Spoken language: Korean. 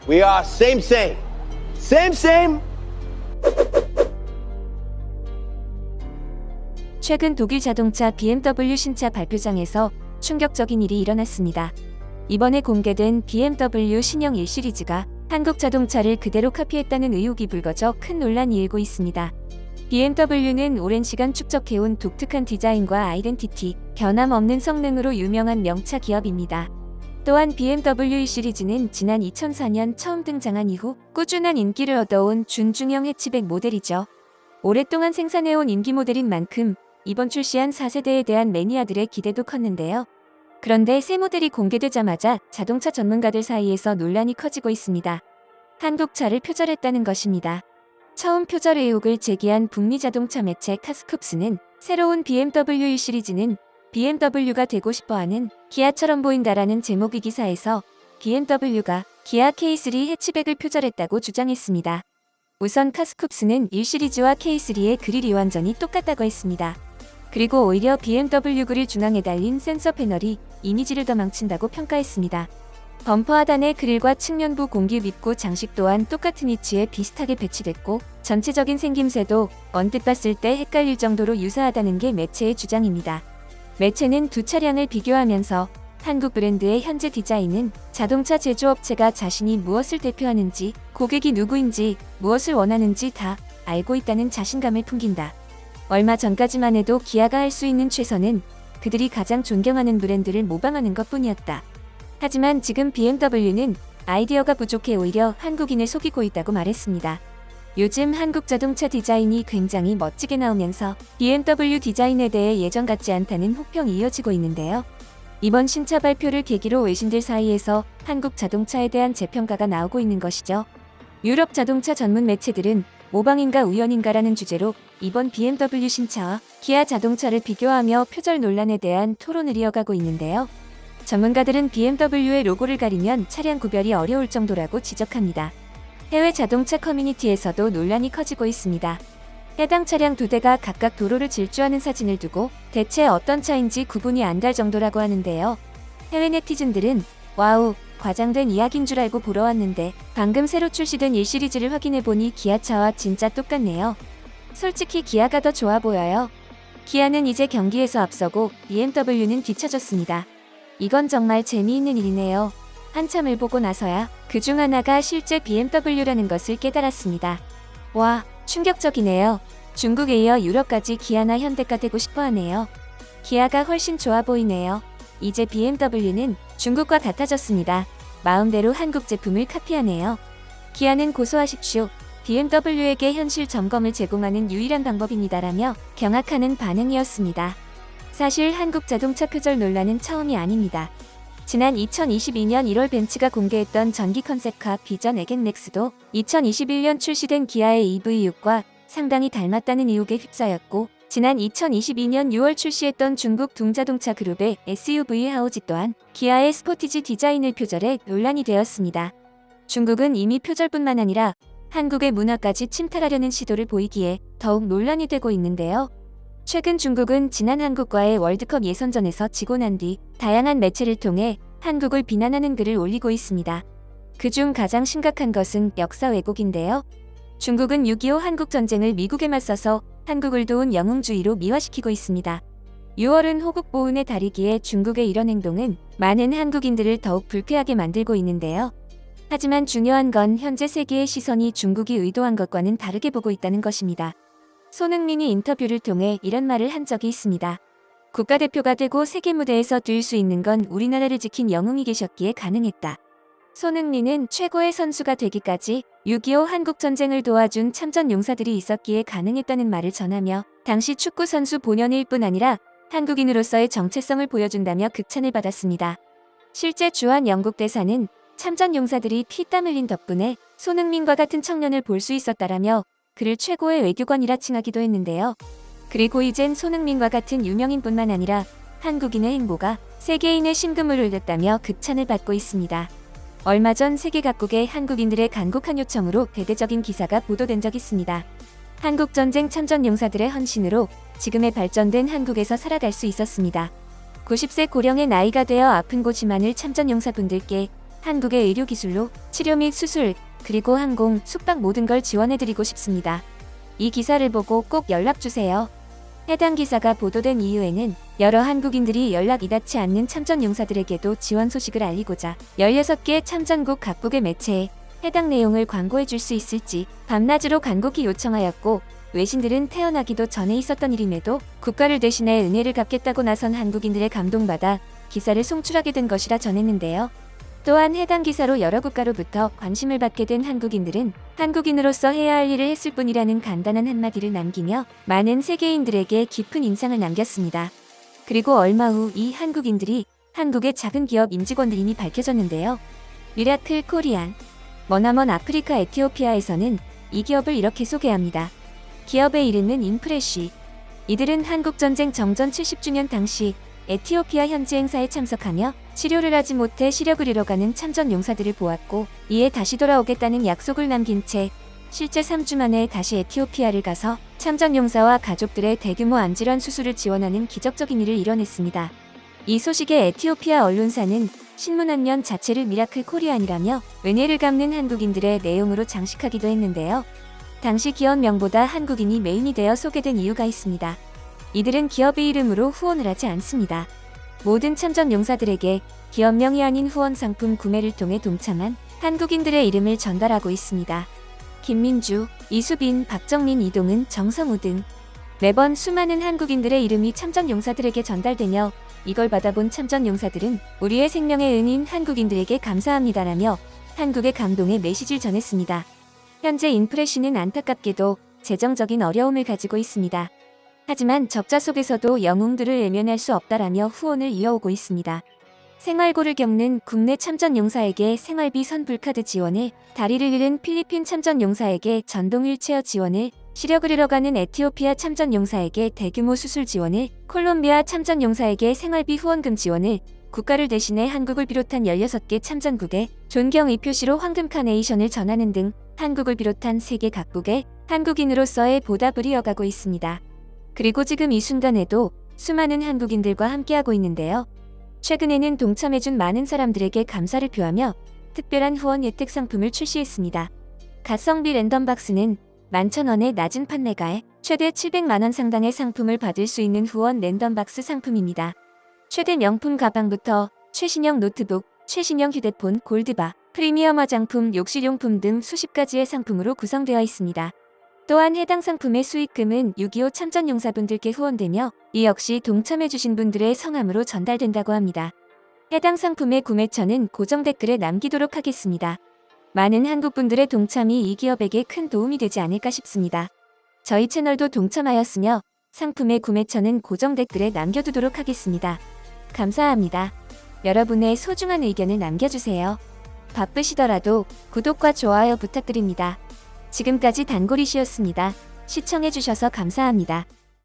We are same, same. Same, same. 최근 독일 자동차 BMW 신차 발표장에서 충격적인 일이 일어났습니다. 이번에 공개된 BMW 신형 1 시리즈가 한국 자동차를 그대로 카피했다는 의혹이 불거져 큰 논란이 일고 있습니다. BMW는 오랜 시간 축적해온 독특한 디자인과 아이덴티티, 변함없는 성능으로 유명한 명차 기업입니다. 또한 BMW 1 시리즈는 지난 2004년 처음 등장한 이후 꾸준한 인기를 얻어온 준중형 해치백 모델이죠. 오랫동안 생산해온 인기 모델인 만큼 이번 출시한 4세대에 대한 매니아들의 기대도 컸는데요. 그런데 새 모델이 공개되자마자 자동차 전문가들 사이에서 논란이 커지고 있습니다. 한국차를 표절했다는 것입니다. 처음 표절 의혹을 제기한 북미 자동차 매체 카스쿱스는 새로운 BMW 1 시리즈는 BMW가 되고 싶어하는 기아처럼 보인다라는 제목의 기사에서 BMW가 기아 K3 해치백을 표절했다고 주장했습니다. 우선 카스쿱스는 1 시리즈와 K3의 그릴이 완전히 똑같다고 했습니다. 그리고 오히려 BMW 그릴 중앙에 달린 센서 패널이 이미지를 더 망친다고 평가했습니다. 범퍼 하단의 그릴과 측면부 공기 밉고 장식 또한 똑같은 위치에 비슷하게 배치됐고 전체적인 생김새도 언뜻 봤을 때 헷갈릴 정도로 유사하다는 게 매체의 주장입니다. 매체는 두 차량을 비교하면서 한국 브랜드의 현재 디자인은 자동차 제조업체가 자신이 무엇을 대표하는지, 고객이 누구인지, 무엇을 원하는지 다 알고 있다는 자신감을 풍긴다. 얼마 전까지만 해도 기아가 할 수 있는 최선은 그들이 가장 존경하는 브랜드를 모방하는 것뿐이었다. 하지만 지금 BMW는 아이디어가 부족해 오히려 한국인을 속이고 있다고 말했습니다. 요즘 한국 자동차 디자인이 굉장히 멋지게 나오면서 BMW 디자인에 대해 예전 같지 않다는 혹평이 이어지고 있는데요. 이번 신차 발표를 계기로 외신들 사이에서 한국 자동차에 대한 재평가가 나오고 있는 것이죠. 유럽 자동차 전문 매체들은 모방인가 우연인가라는 주제로 이번 BMW 신차와 기아 자동차를 비교하며 표절 논란에 대한 토론을 이어가고 있는데요. 전문가들은 BMW의 로고를 가리면 차량 구별이 어려울 정도라고 지적합니다. 해외 자동차 커뮤니티에서도 논란이 커지고 있습니다. 해당 차량 두 대가 각각 도로를 질주하는 사진을 두고 대체 어떤 차인지 구분이 안 갈 정도라고 하는데요. 해외 네티즌들은 와우, 과장된 이야기인 줄 알고 보러 왔는데 방금 새로 출시된 1 시리즈를 확인해보니 기아차와 진짜 똑같네요. 솔직히 기아가 더 좋아 보여요. 기아는 이제 경기에서 앞서고 BMW는 뒤처졌습니다. 이건 정말 재미있는 일이네요. 한참을 보고 나서야 그중 하나가 실제 BMW라는 것을 깨달았습니다. 와, 충격적이네요. 중국에 이어 유럽까지 기아나 현대가 되고 싶어하네요. 기아가 훨씬 좋아 보이네요. 이제 BMW는 중국과 같아졌습니다. 마음대로 한국 제품을 카피하네요. 기아는 고소하십시오. BMW에게 현실 점검을 제공하는 유일한 방법입니다라며 경악하는 반응이었습니다. 사실 한국 자동차 표절 논란은 처음이 아닙니다. 지난 2022년 1월 벤츠가 공개했던 전기 컨셉카 비전 에겐넥스도 2021년 출시된 기아의 EV6과 상당히 닮았다는 의혹에 휩싸였고 지난 2022년 6월 출시했던 중국 둥자동차 그룹의 SUV 하오지 또한 기아의 스포티지 디자인을 표절해 논란이 되었습니다. 중국은 이미 표절뿐만 아니라 한국의 문화까지 침탈하려는 시도를 보이기에 더욱 논란이 되고 있는데요. 최근 중국은 지난 한국과의 월드컵 예선전에서 지고 난 뒤 다양한 매체를 통해 한국을 비난하는 글을 올리고 있습니다. 그중 가장 심각한 것은 역사 왜곡인데요. 중국은 6.25 한국전쟁을 미국에 맞서서 한국을 도운 영웅주의로 미화시키고 있습니다. 6월은 호국 보훈의 달이기에 중국의 이런 행동은 많은 한국인들을 더욱 불쾌하게 만들고 있는데요. 하지만 중요한 건 현재 세계의 시선이 중국이 의도한 것과는 다르게 보고 있다는 것입니다. 손흥민이 인터뷰를 통해 이런 말을 한 적이 있습니다. 국가대표가 되고 세계 무대에서 뛸 수 있는 건 우리나라를 지킨 영웅이 계셨기에 가능했다. 손흥민은 최고의 선수가 되기까지 6.25 한국전쟁을 도와준 참전 용사들이 있었기에 가능했다는 말을 전하며 당시 축구 선수 본연일 뿐 아니라 한국인으로서의 정체성을 보여준다며 극찬을 받았습니다. 실제 주한 영국 대사는 참전 용사들이 피땀 흘린 덕분에 손흥민과 같은 청년을 볼 수 있었다라며 그를 최고의 외교관이라 칭하기도 했는데요. 그리고 이젠 손흥민과 같은 유명인뿐만 아니라 한국인의 행보가 세계인의 심금을 울렸다며 극찬을 받고 있습니다. 얼마 전 세계 각국의 한국인들의 간곡한 요청으로 대대적인 기사가 보도된 적이 있습니다. 한국전쟁 참전 용사들의 헌신으로 지금의 발전된 한국에서 살아갈 수 있었습니다. 90세 고령의 나이가 되어 아픈 고지만을 참전 용사분들께 한국의 의료기술로 치료 및 수술, 그리고 항공, 숙박 모든 걸 지원해드리고 싶습니다. 이 기사를 보고 꼭 연락주세요. 해당 기사가 보도된 이후에는 여러 한국인들이 연락이 닿지 않는 참전용사들에게도 지원 소식을 알리고자 16개 참전국 각국의 매체에 해당 내용을 광고해 줄 수 있을지 밤낮으로 간곡히 요청하였고, 외신들은 태어나기도 전에 있었던 일임에도 국가를 대신해 은혜를 갚겠다고 나선 한국인들의 감동받아 기사를 송출하게 된 것이라 전했는데요. 또한 해당 기사로 여러 국가로부터 관심을 받게 된 한국인들은 한국인으로서 해야 할 일을 했을 뿐이라는 간단한 한마디를 남기며 많은 세계인들에게 깊은 인상을 남겼습니다. 그리고 얼마 후 이 한국인들이 한국의 작은 기업 임직원들임이 밝혀졌는데요. 미라클 코리안. 머나먼 아프리카 에티오피아에서는 이 기업을 이렇게 소개합니다. 기업의 이름은 인프레쉬. 이들은 한국전쟁 정전 70주년 당시 에티오피아 현지 행사에 참석하며 치료를 하지 못해 시력을 잃어가는 참전 용사들을 보았고, 이에 다시 돌아오겠다는 약속을 남긴 채 실제 3주 만에 다시 에티오피아를 가서 참전 용사와 가족들의 대규모 암질환 수술을 지원하는 기적적인 일을 이뤄냈습니다. 이 소식에 에티오피아 언론사는 신문 한 면 자체를 미라클 코리안이라며 은혜를 갚는 한국인들의 내용으로 장식하기도 했는데요. 당시 기업명보다 한국인이 메인이 되어 소개된 이유가 있습니다. 이들은 기업의 이름으로 후원을 하지 않습니다. 모든 참전 용사들에게 기업명이 아닌 후원 상품 구매를 통해 동참한 한국인들의 이름을 전달하고 있습니다. 김민주, 이수빈, 박정민, 이동은, 정성우 등 매번 수많은 한국인들의 이름이 참전 용사들에게 전달되며 이걸 받아본 참전 용사들은 우리의 생명의 은인 한국인들에게 감사합니다라며 한국의 감동의 메시지를 전했습니다. 현재 인프레쉬는 안타깝게도 재정적인 어려움을 가지고 있습니다. 하지만 적자 속에서도 영웅들을 외면할 수 없다라며 후원을 이어오고 있습니다. 생활고를 겪는 국내 참전 용사에게 생활비 선불카드 지원을, 다리를 잃은 필리핀 참전 용사에게 전동 휠체어 지원을, 시력을 잃어가는 에티오피아 참전 용사에게 대규모 수술 지원을, 콜롬비아 참전 용사에게 생활비 후원금 지원을, 국가를 대신해 한국을 비롯한 16개 참전국에 존경의 표시로 황금 카네이션을 전하는 등 한국을 비롯한 세계 각국에 한국인으로서의 보답을 이어가고 있습니다. 그리고 지금 이 순간에도 수많은 한국인들과 함께하고 있는데요. 최근에는 동참해준 많은 사람들에게 감사를 표하며 특별한 후원 혜택 상품을 출시했습니다. 가성비 랜덤박스는 11,000원의 낮은 판매가에 최대 700만원 상당의 상품을 받을 수 있는 후원 랜덤박스 상품입니다. 최대 명품 가방부터 최신형 노트북, 최신형 휴대폰, 골드바, 프리미엄 화장품, 욕실용품 등 수십 가지의 상품으로 구성되어 있습니다. 또한 해당 상품의 수익금은 6.25 참전용사분들께 후원되며 이 역시 동참해주신 분들의 성함으로 전달된다고 합니다. 해당 상품의 구매처는 고정 댓글에 남기도록 하겠습니다. 많은 한국분들의 동참이 이 기업에게 큰 도움이 되지 않을까 싶습니다. 저희 채널도 동참하였으며 상품의 구매처는 고정 댓글에 남겨두도록 하겠습니다. 감사합니다. 여러분의 소중한 의견을 남겨주세요. 바쁘시더라도 구독과 좋아요 부탁드립니다. 지금까지 단골이시였습니다. 시청해주셔서 감사합니다.